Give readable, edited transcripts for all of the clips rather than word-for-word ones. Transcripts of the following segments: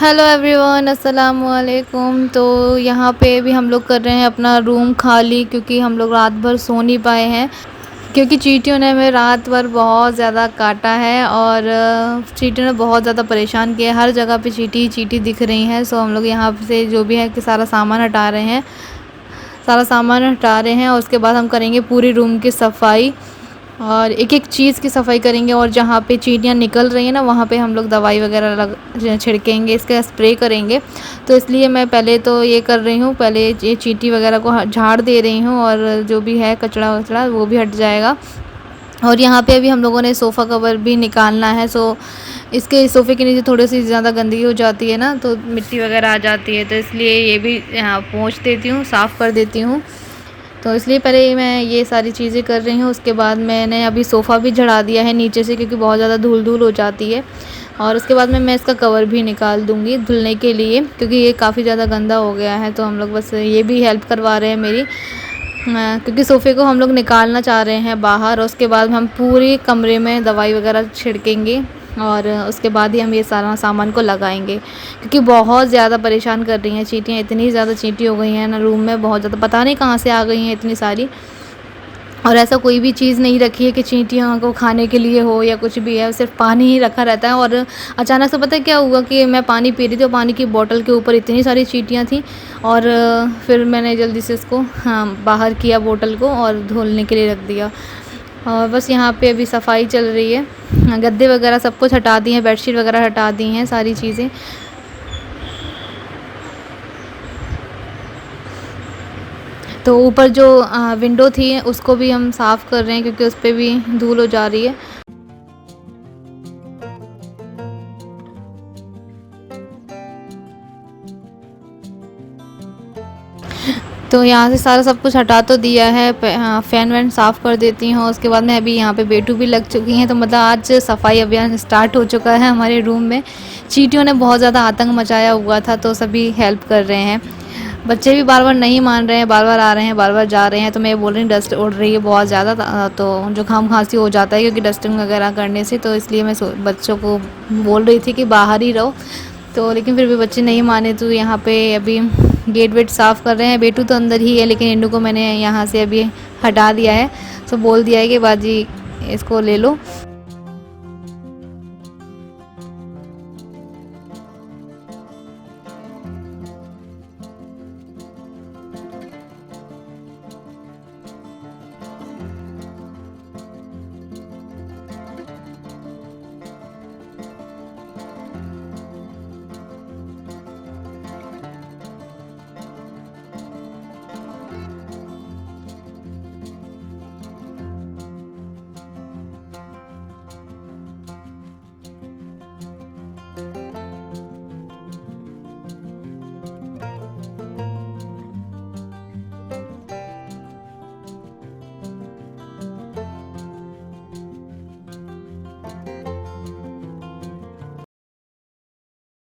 Hello everyone, अस्सलाम वालेकुम। तो यहाँ पे भी हम लोग कर रहे हैं अपना रूम खाली, क्योंकि हम लोग रात भर सो नहीं पाए हैं, क्योंकि चींटियों ने हमें रात भर बहुत ज़्यादा काटा है और चींटियों ने बहुत ज़्यादा परेशान किया है। हर जगह पे चींटी ही चींटी दिख रही हैं। सो हम लोग यहाँ से जो भी है कि सारा सामान हटा रहे हैं, और उसके बाद हम करेंगे पूरी रूम की सफाई और एक एक चीज़ की सफाई करेंगे। और जहाँ पे चींटियाँ निकल रही हैं ना, वहाँ पे हम लोग दवाई वगैरह छिड़केंगे, इसका स्प्रे करेंगे। तो इसलिए मैं पहले तो ये कर रही हूँ, पहले ये चींटी वगैरह को झाड़ दे रही हूँ और जो भी है कचरा वचड़ा वो भी हट जाएगा। और यहाँ पे अभी हम लोगों ने सोफ़ा कवर भी निकालना है। सो इसके सोफ़े के नीचे थोड़ी सी ज़्यादा गंदगी हो जाती है ना, तो मिट्टी वगैरह आ जाती है, तो इसलिए ये भी यहाँ पोंछ देती हूँ, साफ़ कर देती हूँ। तो इसलिए पहले मैं ये सारी चीज़ें कर रही हूँ। उसके बाद मैंने अभी सोफ़ा भी झड़ा दिया है नीचे से, क्योंकि बहुत ज़्यादा धूल धूल हो जाती है। और उसके बाद में मैं इसका कवर भी निकाल दूँगी धुलने के लिए, क्योंकि ये काफ़ी ज़्यादा गंदा हो गया है। तो हम लोग बस ये भी हेल्प करवा रहे हैं मेरी, क्योंकि सोफ़े को हम लोग निकालना चाह रहे हैं बाहर। और उसके बाद हम पूरे कमरे में दवाई वगैरह छिड़केंगे और उसके बाद ही हम ये सारा सामान को लगाएंगे, क्योंकि बहुत ज़्यादा परेशान कर रही हैं चींटियाँ। इतनी ज़्यादा चींटी हो गई हैं ना रूम में, बहुत ज़्यादा, पता नहीं कहाँ से आ गई हैं इतनी सारी। और ऐसा कोई भी चीज़ नहीं रखी है कि चींटियों को खाने के लिए हो या कुछ भी है, सिर्फ पानी ही रखा रहता है। और अचानक से पता है क्या हुआ कि मैं पानी पी रही थी और पानी की बोतल के ऊपर इतनी सारी चींटियाँ थी। और फिर मैंने जल्दी से इसको बाहर किया बोतल को और धुलने के लिए रख दिया। और बस यहाँ पे अभी सफाई चल रही है, गद्दे वगैरह सब कुछ हटा दिए हैं, बेडशीट वगैरह हटा दी हैं, सारी चीज़ें। तो ऊपर जो विंडो थी उसको भी हम साफ़ कर रहे हैं, क्योंकि उस पे भी धूल हो जा रही है। तो यहाँ से सारा सब कुछ हटा तो दिया है, हाँ, फ़ैन वैन साफ़ कर देती हूँ। उसके बाद में अभी यहाँ पे बेटू भी लग चुकी हैं, तो मतलब आज सफाई अभियान स्टार्ट हो चुका है हमारे रूम में। चींटियों ने बहुत ज़्यादा आतंक मचाया हुआ था, तो सभी हेल्प कर रहे हैं। बच्चे भी बार बार नहीं मान रहे हैं, बार बार आ रहे हैं, बार बार जा रहे हैं। तो मैं ये बोल रही हूँ डस्ट उड़ रही है बहुत ज़्यादा, तो जुकाम खांसी हो जाता है क्योंकि डस्टिंग वगैरह करने से। तो इसलिए मैं बच्चों को बोल रही थी कि बाहर ही रहो, तो लेकिन फिर भी बच्चे नहीं माने। तो यहाँ पे अभी गेट वेट साफ़ कर रहे हैं। बेटू तो अंदर ही है, लेकिन इंडू को मैंने यहाँ से अभी हटा दिया है। तो बोल दिया है कि बाजी इसको ले लो।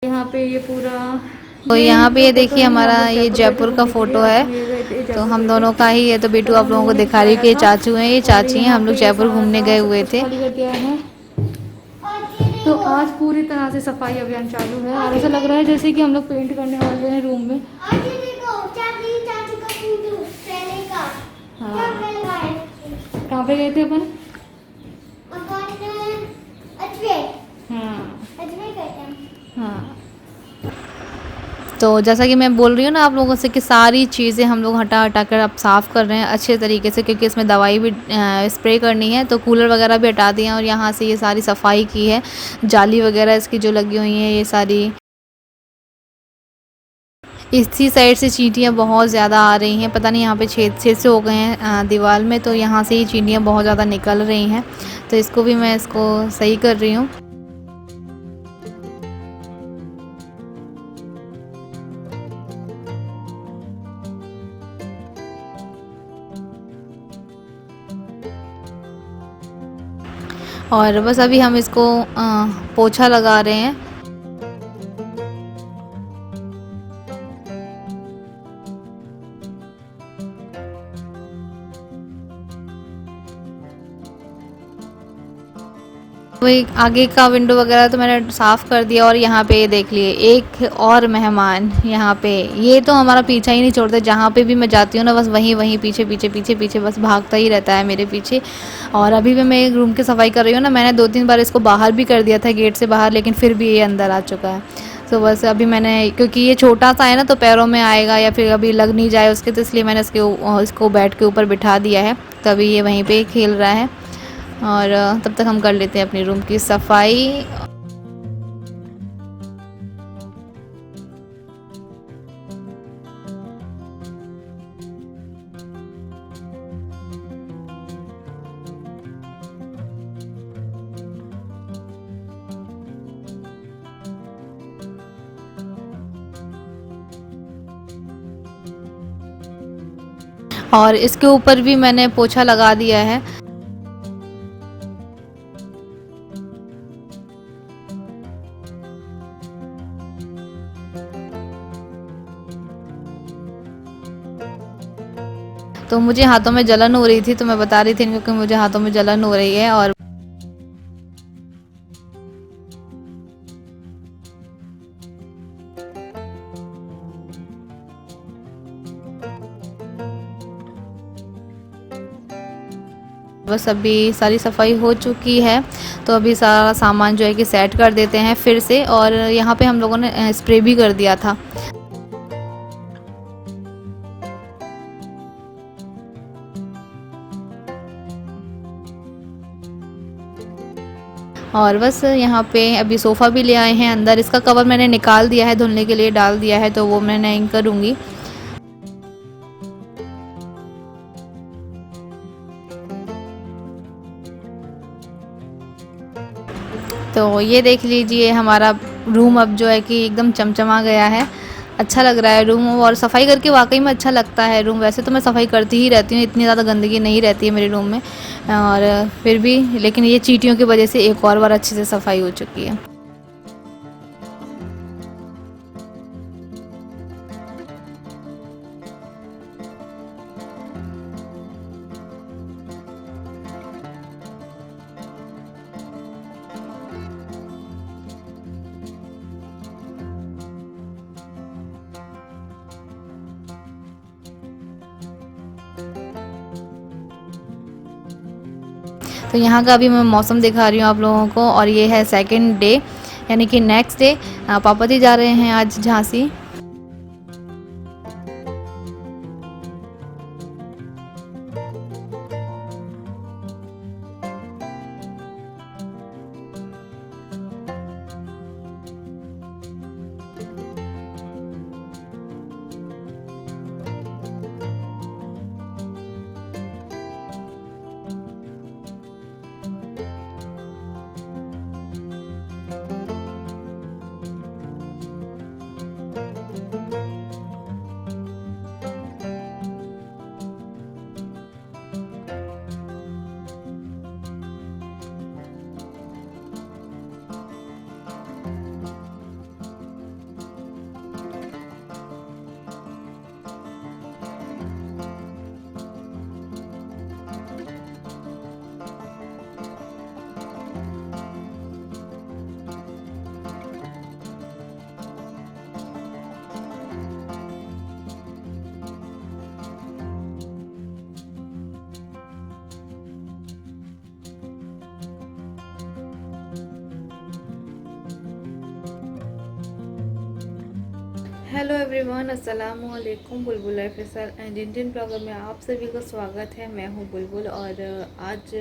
यहाँ पे ये पूरा, तो यहाँ पे ये देखिए हमारा ये जयपुर का फ़ोटो है, तो हम दोनों का ही है। तो बेटू आप लोगों को दिखा रही है कि ये चाचू हैं, ये चाची हैं। हम लोग जयपुर घूमने गए हुए थे। तो आज पूरी तरह से सफाई अभियान चालू है और ऐसा लग रहा है जैसे कि हम लोग पेंट करने वाले हैं रूम में। हाँ, कहाँ पे गए थे अपन? हाँ हाँ। तो जैसा कि मैं बोल रही हूँ ना आप लोगों से कि सारी चीज़ें हम लोग हटा हटा कर अब साफ़ कर रहे हैं अच्छे तरीके से, क्योंकि इसमें दवाई भी स्प्रे करनी है। तो कूलर वगैरह भी हटा दिए हैं और यहाँ से ये सारी सफाई की है। जाली वगैरह इसकी जो लगी हुई हैं ये सारी, इसी साइड से चींटियाँ बहुत ज़्यादा आ रही हैं। पता नहीं यहाँ पे छेद छेद से हो गए हैं दीवार में, तो यहाँ से ही चींटियाँ बहुत ज़्यादा निकल रही हैं। तो इसको भी मैं सही कर रही हूँ। और बस अभी हम इसको पोछा लगा रहे हैं। वही आगे का विंडो वगैरह तो मैंने साफ़ कर दिया। और यहाँ पे देख लिए एक और मेहमान यहाँ पे, ये तो हमारा पीछा ही नहीं छोड़ता, जहाँ पे भी मैं जाती हूँ ना बस वहीं वहीं पीछे पीछे पीछे पीछे बस भागता ही रहता है मेरे पीछे। और अभी भी मैं एक रूम की सफाई कर रही हूँ ना, मैंने 2-3 बार इसको बाहर भी कर दिया था गेट से बाहर, लेकिन फिर भी ये अंदर आ चुका है। तो बस अभी मैंने, क्योंकि ये छोटा सा है ना तो पैरों में आएगा या फिर अभी लग नहीं जाए उसके, तो इसलिए मैंने इसको बेड के ऊपर बिठा दिया है। तभी ये वहीं पे खेल रहा है। और तब तक हम कर लेते हैं अपनी रूम की सफाई। और इसके ऊपर भी मैंने पोछा लगा दिया है। तो मुझे हाथों में जलन हो रही थी, तो मैं बता रही थी इनको कि मुझे हाथों में जलन हो रही है। बस अभी सारी सफाई हो चुकी है, तो अभी सारा सामान जो है कि सेट कर देते हैं फिर से। और यहाँ पे हम लोगों ने स्प्रे भी कर दिया था। और बस यहाँ पे अभी सोफ़ा भी ले आए हैं अंदर, इसका कवर मैंने निकाल दिया है, धुलने के लिए डाल दिया है, तो वो मैं नहीं करूँगी। तो ये देख लीजिए हमारा रूम अब जो है कि एकदम चमचमा गया है। अच्छा लग रहा है रूम, और सफाई करके वाकई में अच्छा लगता है रूम। वैसे तो मैं सफाई करती ही रहती हूँ, इतनी ज़्यादा गंदगी नहीं रहती है मेरे रूम में, और फिर भी लेकिन ये चींटियों की वजह से एक और बार अच्छे से सफाई हो चुकी है। तो यहाँ का अभी मैं मौसम दिखा रही हूँ आप लोगों को, और ये है सेकंड डे, यानी कि नेक्स्ट डे। पापा जी जा रहे हैं आज झांसी। हेलो एवरीवन, अस्सलाम वालेकुम। बुलबुल लाइफस्टाइल एंड इंडियन ब्लॉगर में आप सभी का स्वागत है। मैं हूँ बुलबुल, और आज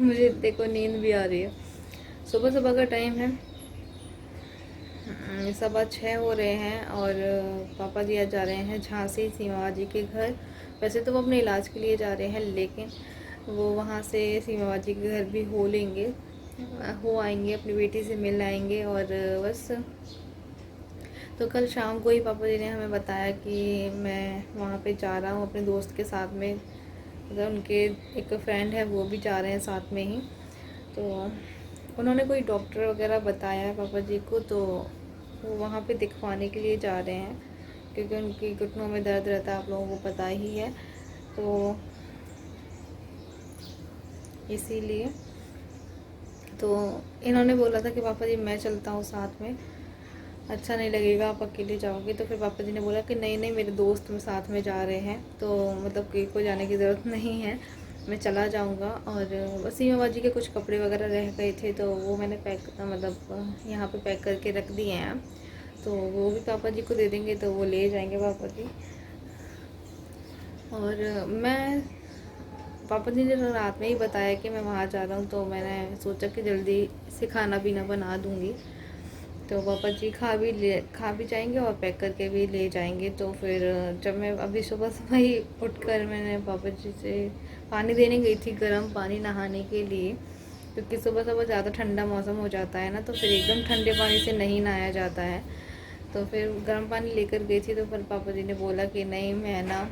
मुझे देखो नींद भी आ रही है। सुबह सुबह का टाइम है, 6:15 हो रहे हैं, और पापा जी आज जा रहे हैं झांसी सीमा जी के घर। वैसे तो वो अपने इलाज के लिए जा रहे हैं, लेकिन वो वहाँ से सीमा जी के घर भी हो आएंगे, अपनी बेटी से मिल आएंगे। और बस तो कल शाम को ही पापा जी ने हमें बताया कि मैं वहाँ पे जा रहा हूँ अपने दोस्त के साथ में, मतलब उनके एक फ्रेंड है वो भी जा रहे हैं साथ में ही। तो उन्होंने कोई डॉक्टर वगैरह बताया है पापा जी को, तो वो वहाँ पे दिखवाने के लिए जा रहे हैं, क्योंकि उनकी घुटनों में दर्द रहता है, आप लोगों को पता ही है। तो इसीलिए तो इन्होंने बोला था कि पापा जी मैं चलता हूँ साथ में, अच्छा नहीं लगेगा आप अकेले जाओगे। तो फिर पापा जी ने बोला कि नहीं नहीं, मेरे दोस्त में साथ में जा रहे हैं, तो मतलब कि कोई जाने की ज़रूरत नहीं है, मैं चला जाऊंगा। और बस सीमा बाजी के कुछ कपड़े वगैरह रह गए थे, तो वो मैंने पैक मतलब यहाँ पे पैक करके रख दिए हैं, तो वो भी पापा जी को दे देंगे, तो वो ले जाएंगे पापा जी। और मैं पापा जी ने रात में ही बताया कि मैं वहाँ जा रहा हूँ, तो मैंने सोचा कि जल्दी से खाना पीना बना दूँगी। तो पापा जी खा भी जाएंगे और पैक करके भी ले जाएंगे। तो फिर जब मैं अभी सुबह सुबह ही उठकर मैंने पापा जी से पानी देने गई थी, गर्म पानी नहाने के लिए, क्योंकि सुबह सुबह ज़्यादा ठंडा मौसम हो जाता है ना, तो फिर एकदम ठंडे पानी से नहीं नहाया जाता है। तो फिर गर्म पानी लेकर गई थी, तो फिर पापा जी ने बोला कि नहीं, मैं ना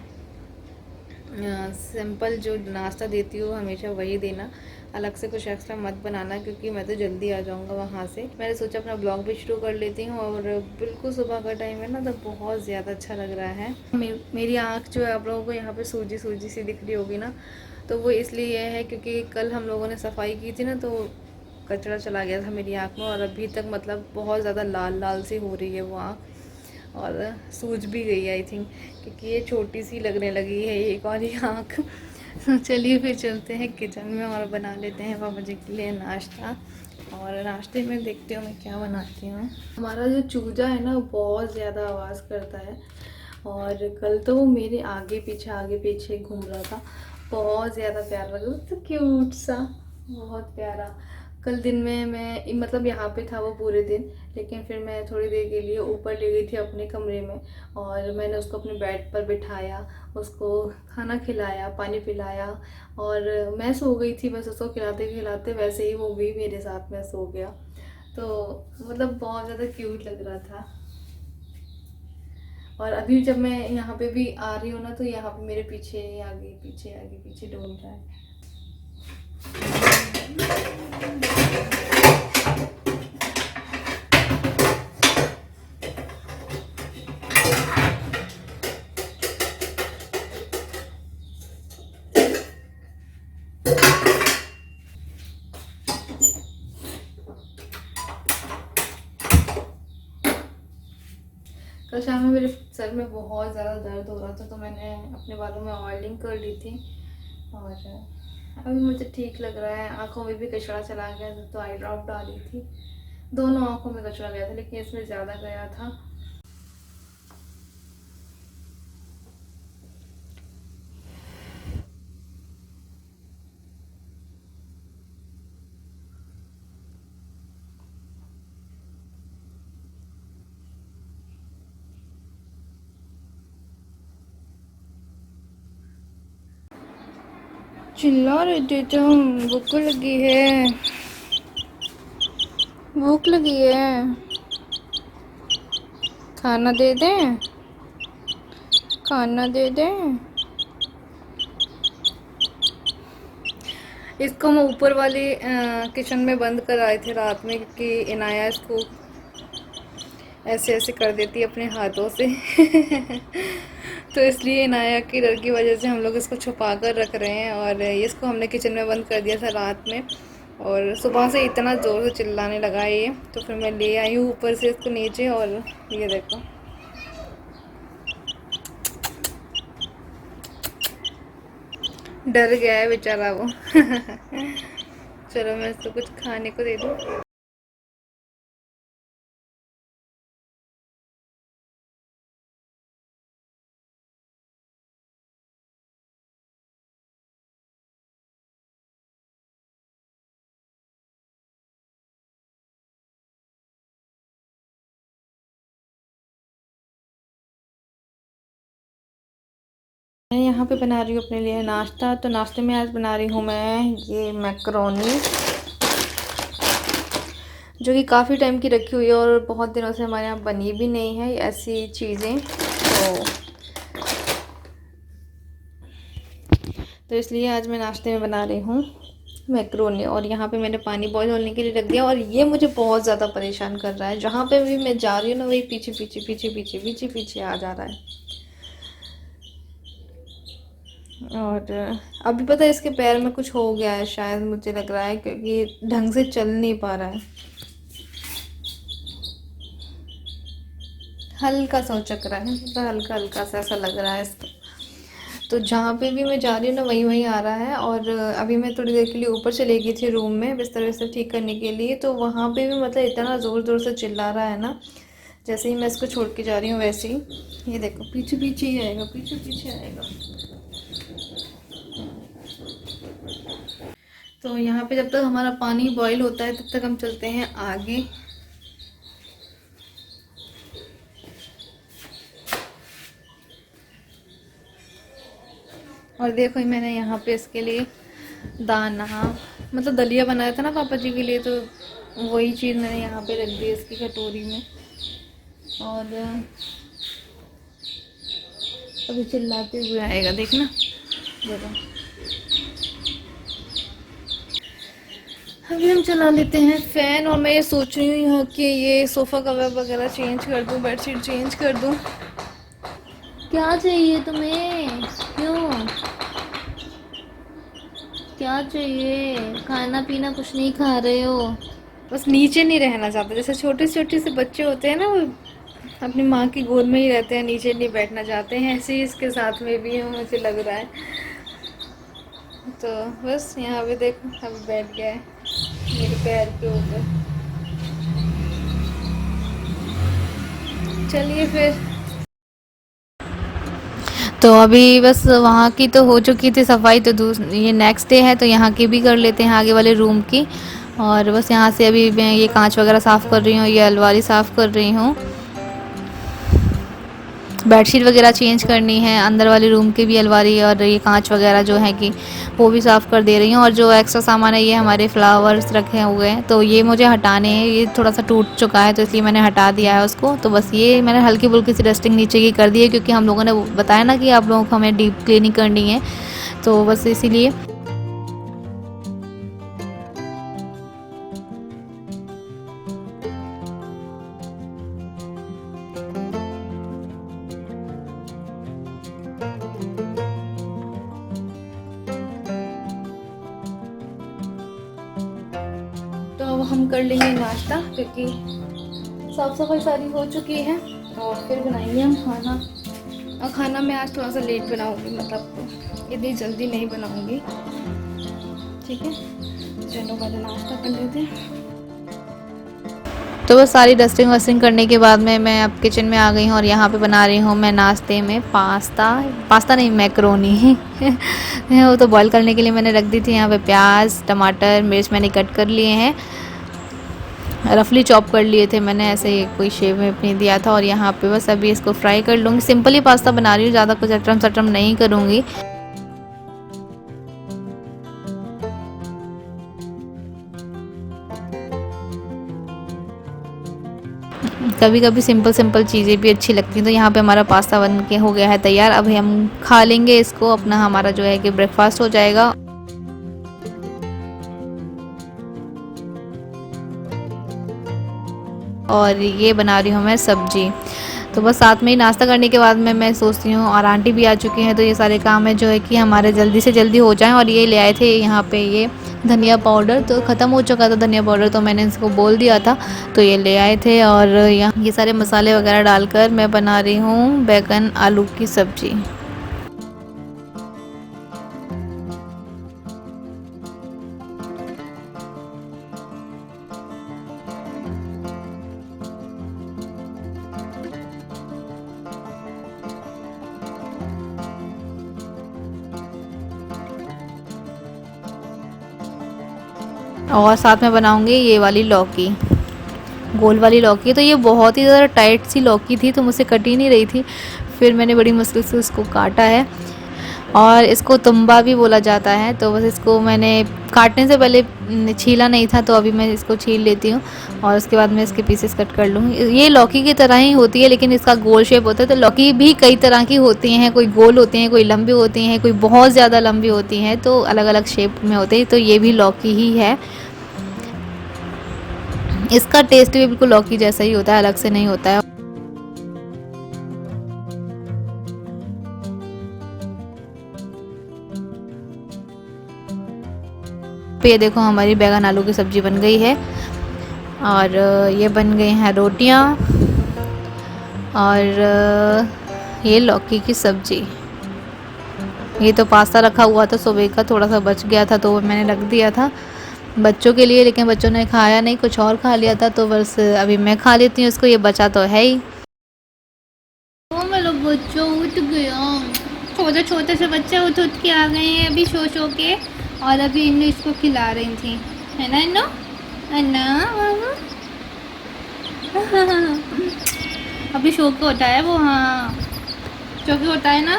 सिंपल जो नाश्ता देती हूँ हमेशा वही देना, अलग से कुछ एक्स्ट्रा मत बनाना, क्योंकि मैं तो जल्दी आ जाऊँगा वहाँ से। मैंने सोचा अपना ब्लॉग भी शुरू कर लेती हूँ, और बिल्कुल सुबह का टाइम है ना, तो बहुत ज़्यादा अच्छा लग रहा है। मेरी आँख जो है आप लोगों को यहाँ पे सूजी सूजी सी दिख रही होगी ना, तो वो इसलिए है क्योंकि कल हम लोगों ने सफाई की थी ना, तो कचरा चला गया था मेरी आँख में, और अभी तक मतलब बहुत ज़्यादा लाल लाल सी हो रही है वो आँख, और सूज भी गई है आई थिंक, क्योंकि ये छोटी सी लगने लगी है एक और ही आँख। चलिए फिर चलते हैं किचन में और बना लेते हैं पापा जी के लिए नाश्ता। और नाश्ते में देखते हो मैं क्या बनाती हूँ। हमारा जो चूजा है ना बहुत ज़्यादा आवाज़ करता है, और कल तो वो मेरे आगे पीछे घूम रहा था, बहुत ज़्यादा प्यारा लगा, तो क्यूट सा, बहुत प्यारा। कल दिन में मैं मतलब यहाँ पे था वो पूरे दिन, लेकिन फिर मैं थोड़ी देर के लिए ऊपर ले गई थी अपने कमरे में, और मैंने उसको अपने बेड पर बिठाया, उसको खाना खिलाया, पानी पिलाया, और मैं सो गई थी बस उसको खिलाते खिलाते, वैसे ही वो भी मेरे साथ में सो गया। तो मतलब बहुत ज़्यादा क्यूट लग रहा था। और अभी जब मैं यहाँ पे भी आ रही हूँ ना, तो यहाँ पे मेरे पीछे आगे पीछे डोल रहा है। कल शाम में मेरे सर में बहुत ज़्यादा दर्द हो रहा था, तो मैंने अपने बालों में ऑयलिंग कर ली थी, और अभी मुझे ठीक लग रहा है। आंखों में भी कचरा चला गया था, तो आई ड्रॉप डाली थी, दोनों आंखों में कचरा गया था, लेकिन इसमें ज़्यादा गया था। चिल्ला रहे थे तुम, भूख लगी है, भूख लगी है, खाना दे दें, खाना दे दें। इसको हम ऊपर वाले किचन में बंद कर आए थे रात में, क्योंकि इनाया इसको ऐसे ऐसे कर देती है अपने हाथों से। तो इसलिए इनाया की डर की वजह से हम लोग इसको छुपा कर रख रहे हैं, और इसको हमने किचन में बंद कर दिया था रात में, और सुबह से इतना ज़ोर से चिल्लाने लगा ये, तो फिर मैं ले आई हूँ ऊपर से इसको नीचे, और ये देखो डर गया है बेचारा वो। चलो मैं इसको कुछ खाने को दे दूँ। मैं यहाँ पे बना रही हूँ अपने लिए नाश्ता। तो नाश्ते में आज बना रही हूँ मैं ये मैक्रोनी, जो कि काफ़ी टाइम की रखी हुई है, और बहुत दिनों से हमारे यहाँ बनी भी नहीं है ऐसी चीज़ें, तो इसलिए आज मैं नाश्ते में बना रही हूँ मैक्रोनी। और यहाँ पे मैंने पानी बॉईल होने के लिए रख दिया, और ये मुझे बहुत ज़्यादा परेशान कर रहा है, जहाँ पे भी मैं जा रही हूँ ना वही पीछे पीछे पीछे पीछे पीछे पीछे आ जा रहा है। और अभी पता है इसके पैर में कुछ हो गया है शायद, मुझे लग रहा है, क्योंकि ढंग से चल नहीं पा रहा है। हल्का सा चक रहा है, तो हल्का हल्का सा ऐसा लग रहा है इसको। तो जहाँ पे भी मैं जा रही हूँ ना वहीं वहीं आ रहा है। और अभी मैं थोड़ी देर के लिए ऊपर चली गई थी रूम में बिस्तर विस्तर ठीक करने के लिए, तो वहाँ पे भी मतलब इतना ज़ोर ज़ोर से चिल्ला रहा है ना। जैसे ही मैं इसको छोड़ के जा रही हूँ वैसे ही ये देखो पीछे पीछे ही आएगा, पीछे पीछे आएगा। तो यहाँ पे जब तक हमारा पानी बॉईल होता है तब तक हम चलते हैं आगे। और देखो मैंने यहाँ पे इसके लिए दाना, मतलब दलिया बनाया था ना पापा जी के लिए, तो वही चीज़ मैंने यहाँ पे रख दी इसकी कटोरी में। और अभी चिल्लाते हुए आएगा, देखना। देखो अभी हम चला लेते हैं फ़ैन। और मैं ये सोच रही हूँ यहाँ के ये सोफ़ा कवर वगैरह चेंज कर दूँ, बेडशीट चेंज कर दूँ। क्या चाहिए तुम्हें? क्यों, क्या चाहिए? खाना पीना कुछ नहीं खा रहे हो? बस नीचे नहीं रहना चाहते, जैसे छोटे छोटे से बच्चे होते हैं ना, वो अपनी माँ की गोद में ही रहते हैं, नीचे नहीं बैठना चाहते हैं, ऐसे ही इसके साथ में भी है, मुझे लग रहा है। तो बस यहाँ पे देखो अभी बैठ गया है मेरे पैर के ऊपर। चलिए फिर। तो अभी बस वहाँ की तो हो चुकी थी सफाई, तो ये नेक्स्ट डे है, तो यहाँ की भी कर लेते हैं आगे वाले रूम की। और बस यहाँ से अभी मैं ये कांच वगैरह साफ़ कर रही हूँ, ये अलमारी साफ़ कर रही हूँ, बेडशीट वगैरह चेंज करनी है, अंदर वाले रूम की भी अलमारी और ये कांच वगैरह जो है कि वो भी साफ़ कर दे रही हूँ। और जो एक्स्ट्रा सामान है ये हमारे फ्लावर्स रखे हुए हैं, तो ये मुझे हटाने हैं, ये थोड़ा सा टूट चुका है तो इसलिए मैंने हटा दिया है उसको। तो बस ये मैंने हल्की फुल्की सी डस्टिंग नीचे की कर दी है, क्योंकि हम लोगों ने बताया ना कि आप लोगों को हमें डीप क्लीनिंग करनी है, तो बस इसीलिए। तो अब हम कर लेंगे नाश्ता, क्योंकि साफ़ सफाई सारी हो चुकी है, और फिर बनाएंगे हम खाना। और खाना मैं आज थोड़ा सा लेट बनाऊंगी, मतलब इतनी जल्दी नहीं बनाऊंगी, ठीक है। चलो पहले नाश्ता कर लेते हैं। तो बस सारी डस्टिंग वस्टिंग करने के बाद में मैं अब किचन में आ गई हूँ, और यहाँ पे बना रही हूँ मैं नाश्ते में पास्ता नहीं, मैक्रोनी। वो तो बॉईल करने के लिए मैंने रख दी थी। यहाँ पे प्याज टमाटर मिर्च मैंने कट कर लिए हैं, रफली चॉप कर लिए थे मैंने, ऐसे कोई शेप में अपनी दिया था। और यहाँ पे बस अभी इसको फ्राई कर लूँगी। सिंपल ही पास्ता बना रही हूँ, ज़्यादा कुछ अटरम सटरम नहीं करूँगी। कभी कभी सिंपल सिंपल चीज़ें भी अच्छी लगती हैं। तो यहाँ पे हमारा पास्ता बन के हो गया है तैयार। अब हम खा लेंगे इसको, अपना हमारा जो है कि ब्रेकफास्ट हो जाएगा। और ये बना रही हूँ मैं सब्जी। तो बस साथ में ही नाश्ता करने के बाद में मैं सोचती हूँ, और आंटी भी आ चुकी हैं, तो ये सारे काम है जो है कि हमारे जल्दी से जल्दी हो जाएं। और ये ले आए थे यहाँ पे ये धनिया पाउडर, तो ख़त्म हो चुका था धनिया पाउडर, तो मैंने इसको बोल दिया था, तो ये ले आए थे। और यहाँ ये सारे मसाले वगैरह डालकर मैं बना रही हूँ बैगन आलू की सब्ज़ी। और साथ में बनाऊंगी ये वाली लौकी, गोल वाली लौकी। तो ये बहुत ही ज़्यादा टाइट सी लौकी थी, तो मुझसे कट ही नहीं रही थी, फिर मैंने बड़ी मुश्किल से उसको काटा है। और इसको तुम्बा भी बोला जाता है। तो बस इसको मैंने काटने से पहले छीला नहीं था, तो अभी मैं इसको छील लेती हूँ, और उसके बाद मैं इसके पीसेस कट कर लूँगी। ये लौकी की तरह ही होती है, लेकिन इसका गोल शेप होता है। तो लौकी भी कई तरह की होती हैं, कोई गोल होती हैं, कोई लंबी होती हैं, कोई बहुत ज़्यादा लंबी होती हैं, तो अलग अलग शेप में होते हैं। तो ये भी लौकी ही है, इसका टेस्ट भी बिल्कुल लौकी जैसा ही होता है, अलग से नहीं होता है। पे ये देखो हमारी बैगन आलू की सब्ज़ी बन गई है। और ये बन गई हैं रोटियाँ और ये लौकी की सब्ज़ी। ये तो पास्ता रखा हुआ था सुबह का, थोड़ा सा बच गया था तो वो मैंने रख दिया था बच्चों के लिए, लेकिन बच्चों ने खाया नहीं, कुछ और खा लिया था, तो बस अभी मैं खा लेती हूँ इसको, ये बचा तो है ही। तो मेरा बच्चा उठ गया, छोटे छोटे से बच्चे उठ के आ गए हैं अभी सो के। और अभी इन्नू इसको खिला रही थी, है ना इन्नू, है ना। अभी सो के उठा है वो, हाँ सो के उठा है ना।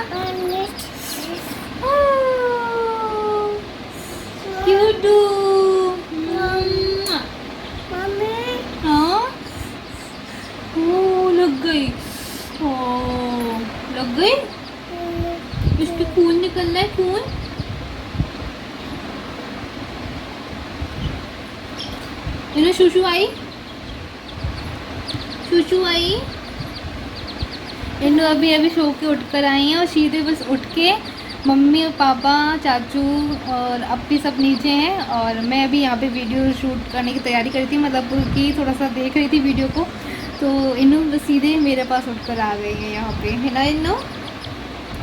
क्यूटू हाँ, ओ लग गई, ओ लग गई, इसके खून निकल रहा है, खून। इन्हें शूशू आई, शूशू आई। इन्हें अभी अभी सो के उठ कर आई हैं और सीधे बस उठ के मम्मी और पापा चाचू और अप्पी सब नीचे हैं और मैं अभी यहाँ पे वीडियो शूट करने की तैयारी कर रही थी, मतलब कि थोड़ा सा देख रही थी वीडियो को, तो इन्नू सीधे मेरे पास उठकर आ गई है यहाँ पे, है ना इन्नू।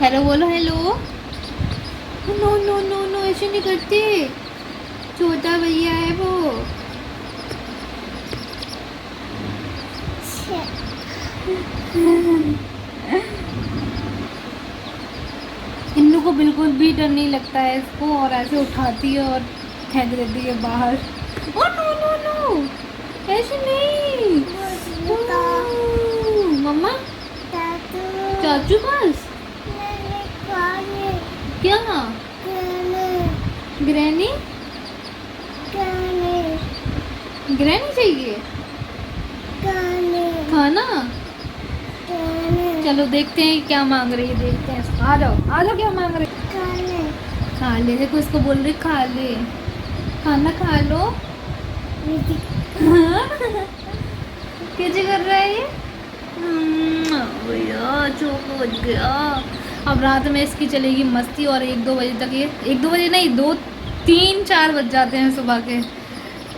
हेलो बोलो, hello. No no no no, ऐसे नहीं करते, छोटा भैया है वो। इन्नू को बिल्कुल भी डर नहीं लगता है इसको, और ऐसे उठाती है और फेंक देती है बाहर। ओ नो नो नो, ऐसे नहीं। मम्मा चाचू पास क्या, ग्रैनी, ग्रैनी चाहिए खाना। चलो देखते हैं क्या मांग रही है, देखते हैं। आ जाओ आ जाओ, क्या मांग रही है, खा ले, देखो इसको बोल रही खा ले, खाना खा लो। कैसे कर रहा है ये, भैया चोक बज गया। अब रात में इसकी चलेगी मस्ती, और 1-2 बजे तक, ये 1-2 बजे नहीं, 2-3-4 बज जाते हैं सुबह के,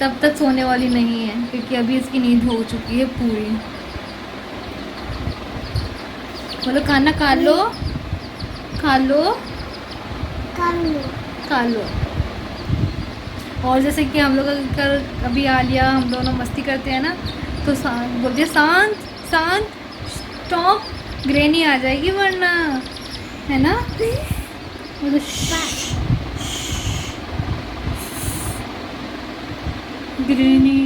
तब तक सोने वाली नहीं है, क्योंकि अभी इसकी नींद हो चुकी है पूरी। बोलो खाना खा लो, खा लो, खा लो। और जैसे कि हम लोग कल अभी आलिया हम दोनों मस्ती करते हैं ना, तो शांत बोलते हैं, शांत शांत स्टॉप, ग्रैनी आ जाएगी वरना, है ना। बोलो ग्रैनी।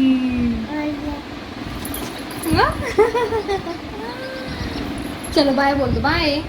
चलो बाय बोल दो, बाय।